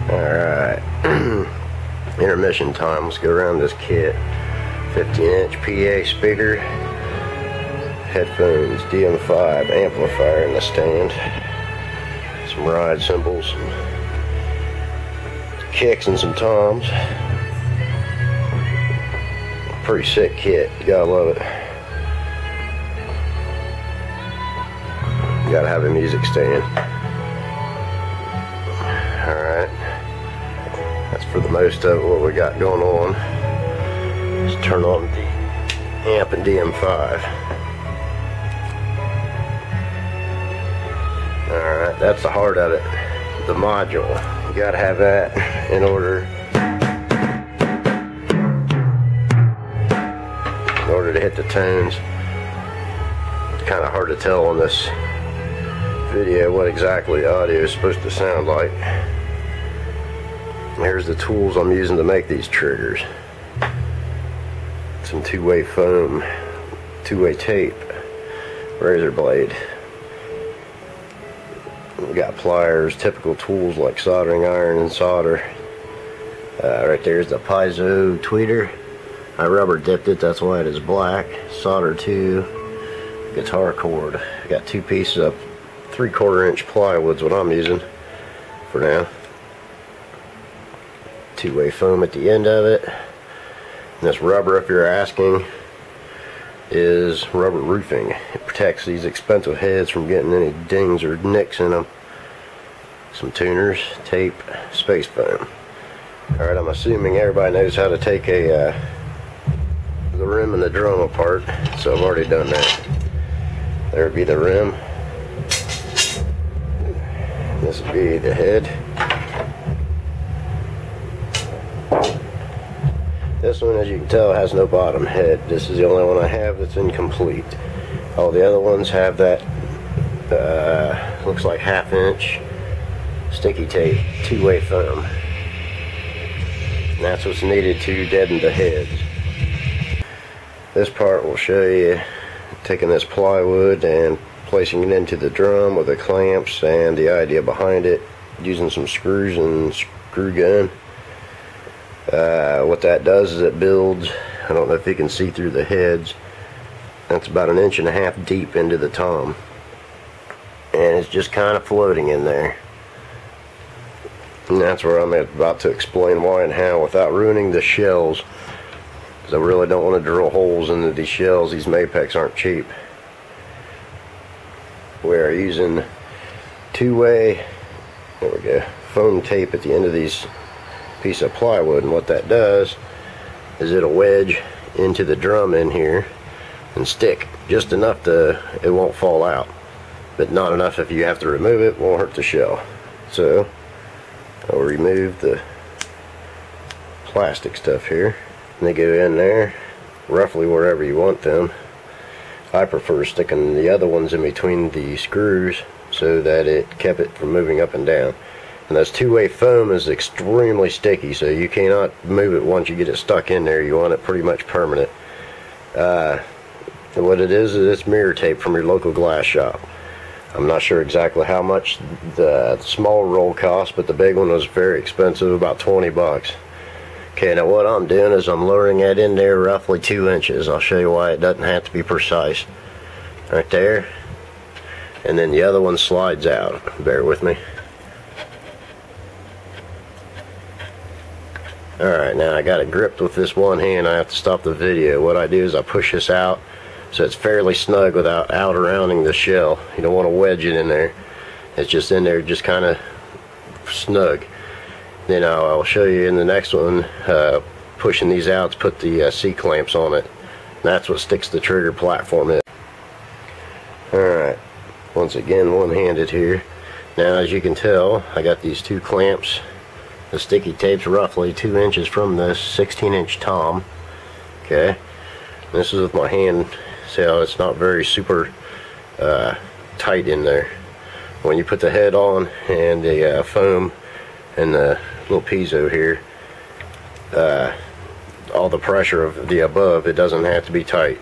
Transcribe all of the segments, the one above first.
Alright, intermission time. Let's go around this kit. 15-inch PA speaker, headphones, DM5, amplifier in the stand, some ride cymbals, some kicks and some toms. Pretty sick kit, you gotta love it. You gotta have a music stand. Alright, that's for the most of what we got going on. Let's turn on the amp and DM5. Alright, that's the heart of it, the module. You gotta have that in order to hit the tones. It's kind of hard to tell on this video what exactly the audio is supposed to sound like. Here's the tools I'm using to make these triggers. Some two-way foam, two-way tape, razor blade. We got pliers, typical tools like soldering iron and solder. Right there's the piezo tweeter. I rubber dipped it, that's why it is black. Solder 2, guitar cord. I got two pieces of 3/4 inch plywood's what I'm using for now. Two-way foam at the end of it. And this rubber, if you're asking, is rubber roofing. It protects these expensive heads from getting any dings or nicks in them. Some tuners, tape, space foam. Alright, I'm assuming everybody knows how to take the rim and the drum apart, so I've already done that. There would be the rim. This would be the head. This one, as you can tell, has no bottom head. This is the only one I have that's incomplete. All the other ones have that, looks like 1/2 inch sticky tape, two-way foam. And that's what's needed to deaden the heads. This part will show you taking this plywood and placing it into the drum with the clamps and the idea behind it, using some screws and screw gun. What that does is it builds, I don't know if you can see through the heads, that's about 1.5 inches deep into the tom, and it's just kind of floating in there. And that's where I'm about to explain why and how without ruining the shells, because I really don't want to drill holes into these shells. These Mapex aren't cheap. We are using two-way, there we go, foam tape at the end of these piece of plywood, and what that does is it'll wedge into the drum in here and stick just enough to it won't fall out, but not enough if you have to remove it, won't hurt the shell. So I'll remove the plastic stuff here, and they go in there roughly wherever you want them. I prefer sticking the other ones in between the screws so that it kept it from moving up and down. And this two-way foam is extremely sticky, so you cannot move it once you get it stuck in there. You want it pretty much permanent. What it is it's mirror tape from your local glass shop. I'm not sure exactly how much the small roll cost, but the big one was very expensive, about 20 bucks. Okay, now what I'm doing is I'm lowering that in there roughly 2 inches. I'll show you why it doesn't have to be precise. Right there. And then the other one slides out. Bear with me. Alright, now I got it gripped with this one hand. I have to stop the video. What I do is I push this out so it's fairly snug without out-rounding the shell. You don't want to wedge it in there. It's just in there, just kind of snug. Then I'll show you in the next one, pushing these out to put the C-clamps on it. And that's what sticks the trigger platform in. Alright, once again one-handed here. Now as you can tell, I got these two clamps. The sticky tape's roughly 2 inches from this 16-inch tom. Okay, this is with my hand. See how it's not very super tight in there. When you put the head on and the foam and the little piezo here, all the pressure of the above, it doesn't have to be tight.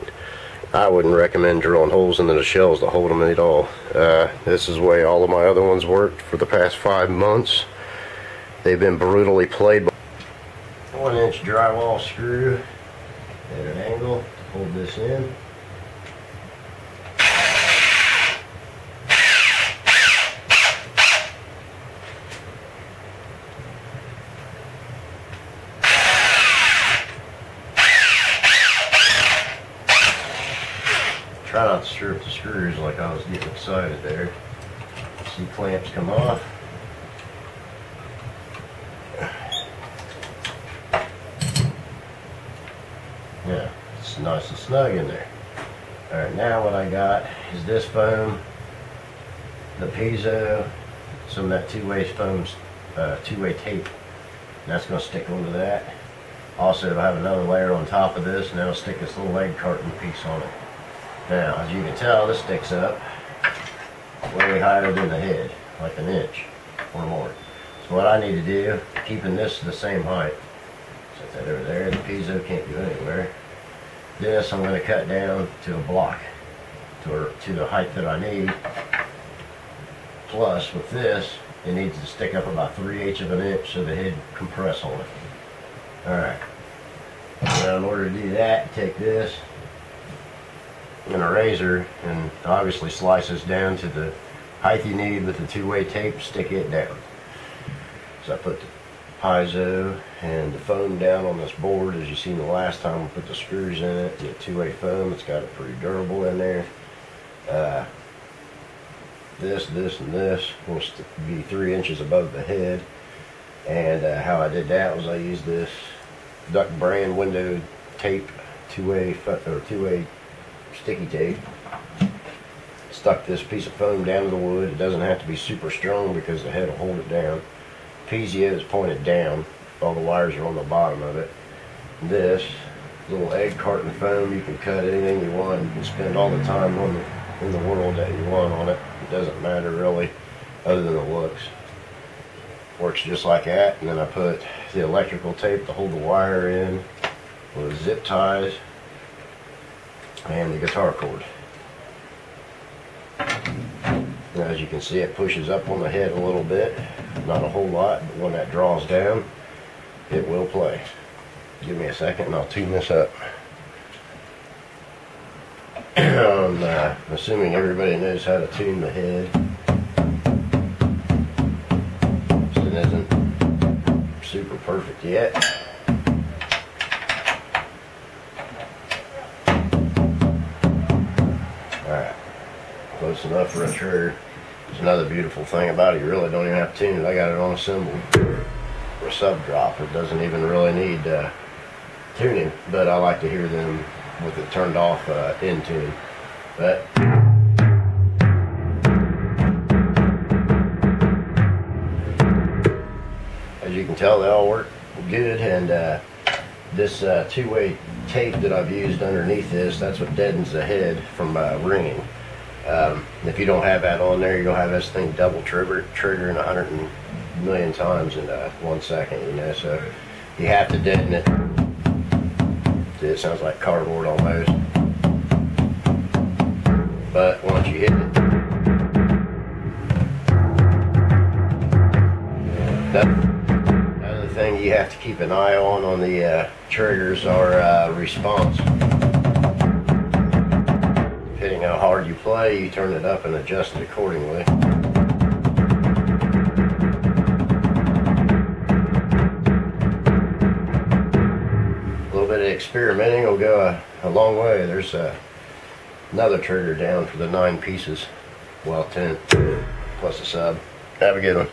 I wouldn't recommend drilling holes into the shells to hold them at all. This is the way all of my other ones worked for the past 5 months. They've been brutally played. 1-inch drywall screw at an angle to hold this in. Try not to strip the screws like I was getting excited there. See clamps come off. Yeah, it's nice and snug in there. Alright, now what I got is this foam, the piezo, some of that two-way foam, two-way tape. And that's going to stick onto that. Also, I have another layer on top of this, and that'll stick this little egg carton piece on it. Now, as you can tell, this sticks up way higher than the head, like 1 inch or more. So what I need to do, keeping this the same height, set that over there, the piezo can't go anywhere. This I'm going to cut down to a block, to the height that I need. Plus, with this, it needs to stick up about 3/8 of an inch so the head can compress on it. Alright. Now, in order to do that, take this and a razor and obviously slice this down to the height you need with the two-way tape, stick it down. So I put the piezo and the foam down on this board. As you seen the last time, we put the screws in it, the two-way foam. It's got it pretty durable in there. This, and this will be 3 inches above the head. And how I did that was I used this Duck brand window tape, two-way sticky tape. Stuck this piece of foam down to the wood. It doesn't have to be super strong because the head will hold it down. Piezo is pointed down. All the wires are on the bottom of it. This little egg carton foam, you can cut anything you want. You can spend all the time in the world that you want on it. It doesn't matter really, other than the looks. Works just like that. And then I put the electrical tape to hold the wire in with zip ties and the guitar cord. Now, as you can see, it pushes up on the head a little bit, not a whole lot, but when that draws down, it will play. Give me a second and I'll tune this up. I'm assuming everybody knows how to tune the head. It isn't super perfect yet. Alright, close enough for a trigger. There's another beautiful thing about it, you really don't even have to tune it. I got it on assembled for a sub drop. It doesn't even really need tuning, but I like to hear them with it turned off in tune. But as you can tell, they all work good, and this two-way tape that I've used underneath this, that's what deadens the head from ringing. If you don't have that on there, you're going to have this thing double triggering 100 million times in 1 second, you know, so you have to deaden it. It sounds like cardboard almost. But once you hit it, another thing you have to keep an eye on the triggers are response. Depending how hard you play, you turn it up and adjust it accordingly. A little bit of experimenting will go a long way. There's another trigger down for the 9 pieces, well 10 plus a sub. Have a good one.